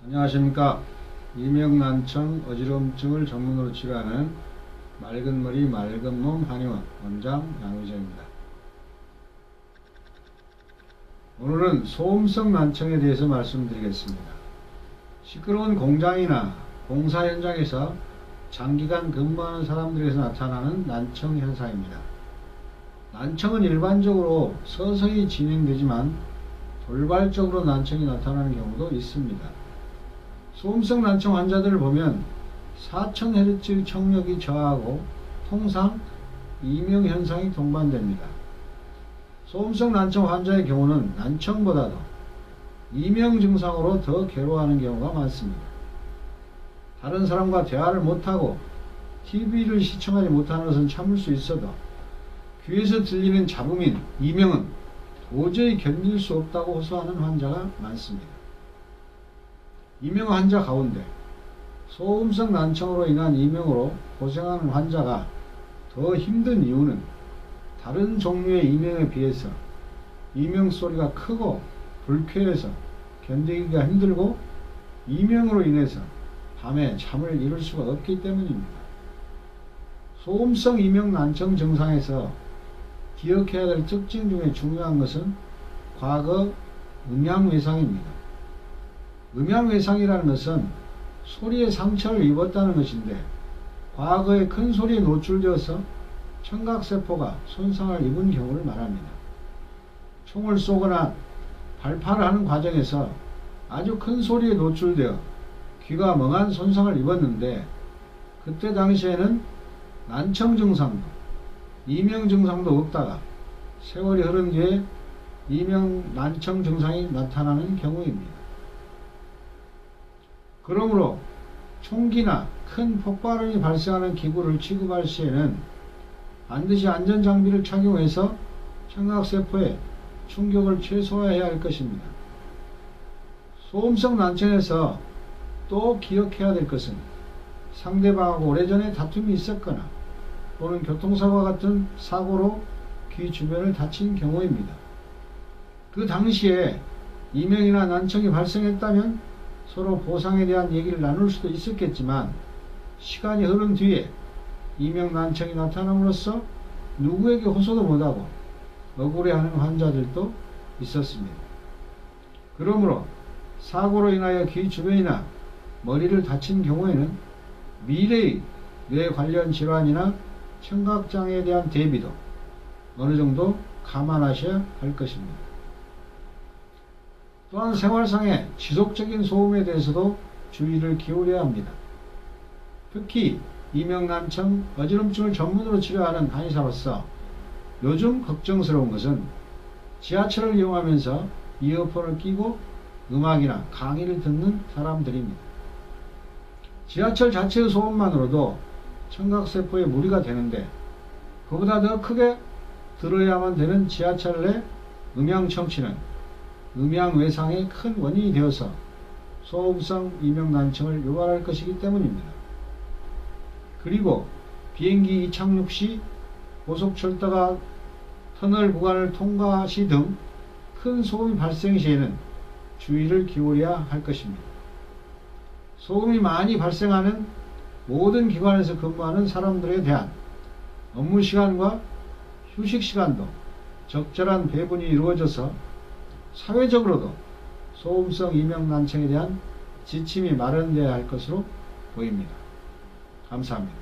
안녕하십니까. 이명난청 어지럼증을 전문으로 치료하는 맑은 머리 맑은 몸 한의원 원장 양의정입니다. 오늘은 소음성 난청에 대해서 말씀드리겠습니다. 시끄러운 공장이나 공사 현장에서 장기간 근무하는 사람들에서 나타나는 난청 현상입니다. 난청은 일반적으로 서서히 진행되지만 돌발적으로 난청이 나타나는 경우도 있습니다. 소음성 난청 환자들을 보면 4000Hz 청력이 저하고 통상 이명현상이 동반됩니다. 소음성 난청 환자의 경우는 난청보다도 이명 증상으로 더 괴로워하는 경우가 많습니다. 다른 사람과 대화를 못하고 TV를 시청하지 못하는 것은 참을 수 있어도 귀에서 들리는 잡음인 이명은 도저히 견딜 수 없다고 호소하는 환자가 많습니다. 이명 환자 가운데 소음성 난청으로 인한 이명으로 고생하는 환자가 더 힘든 이유는 다른 종류의 이명에 비해서 이명 소리가 크고 불쾌해서 견디기가 힘들고 이명으로 인해서 밤에 잠을 이룰 수가 없기 때문입니다. 소음성 이명 난청 증상에서 기억해야 될 특징 중에 중요한 것은 과거 음양외상입니다. 음양외상이라는 것은 소리에 상처를 입었다는 것인데 과거에 큰 소리에 노출되어서 청각세포가 손상을 입은 경우를 말합니다. 총을 쏘거나 발파를 하는 과정에서 아주 큰 소리에 노출되어 귀가 멍한 손상을 입었는데 그때 당시에는 난청 증상도 이명 증상도 없다가 세월이 흐른 뒤에 이명 난청 증상이 나타나는 경우입니다. 그러므로 총기나 큰 폭발음이 발생하는 기구를 취급할 시에는 반드시 안전장비를 착용해서 청각세포에 충격을 최소화해야 할 것입니다. 소음성 난청에서 또 기억해야 될 것은 상대방하고 오래전에 다툼이 있었거나 또는 교통사고와 같은 사고로 귀 주변을 다친 경우입니다. 그 당시에 이명이나 난청이 발생했다면 서로 보상에 대한 얘기를 나눌 수도 있었겠지만 시간이 흐른 뒤에 이명 난청이 나타남으로써 누구에게 호소도 못하고 억울해하는 환자들도 있었습니다. 그러므로 사고로 인하여 귀 주변이나 머리를 다친 경우에는 미래의 뇌 관련 질환이나 청각장애에 대한 대비도 어느 정도 감안하셔야 할 것입니다. 또한 생활상의 지속적인 소음에 대해서도 주의를 기울여야 합니다. 특히 이명난청, 어지럼증을 전문으로 치료하는 한의사로서 요즘 걱정스러운 것은 지하철을 이용하면서 이어폰을 끼고 음악이나 강의를 듣는 사람들입니다. 지하철 자체의 소음만으로도 청각세포에 무리가 되는데 그보다 더 크게 들어야만 되는 지하철 내 음향청취는 음양외상의 큰 원인이 되어서 소음성 이명난청을 유발할 것이기 때문입니다. 그리고 비행기 이착륙 시 고속철도가 터널 구간을 통과 시 등 큰 소음이 발생 시에는 주의를 기울여야 할 것입니다. 소음이 많이 발생하는 모든 기관에서 근무하는 사람들에 대한 업무 시간과 휴식 시간도 적절한 배분이 이루어져서 사회적으로도 소음성 이명난청에 대한 지침이 마련되어야 할 것으로 보입니다. 감사합니다.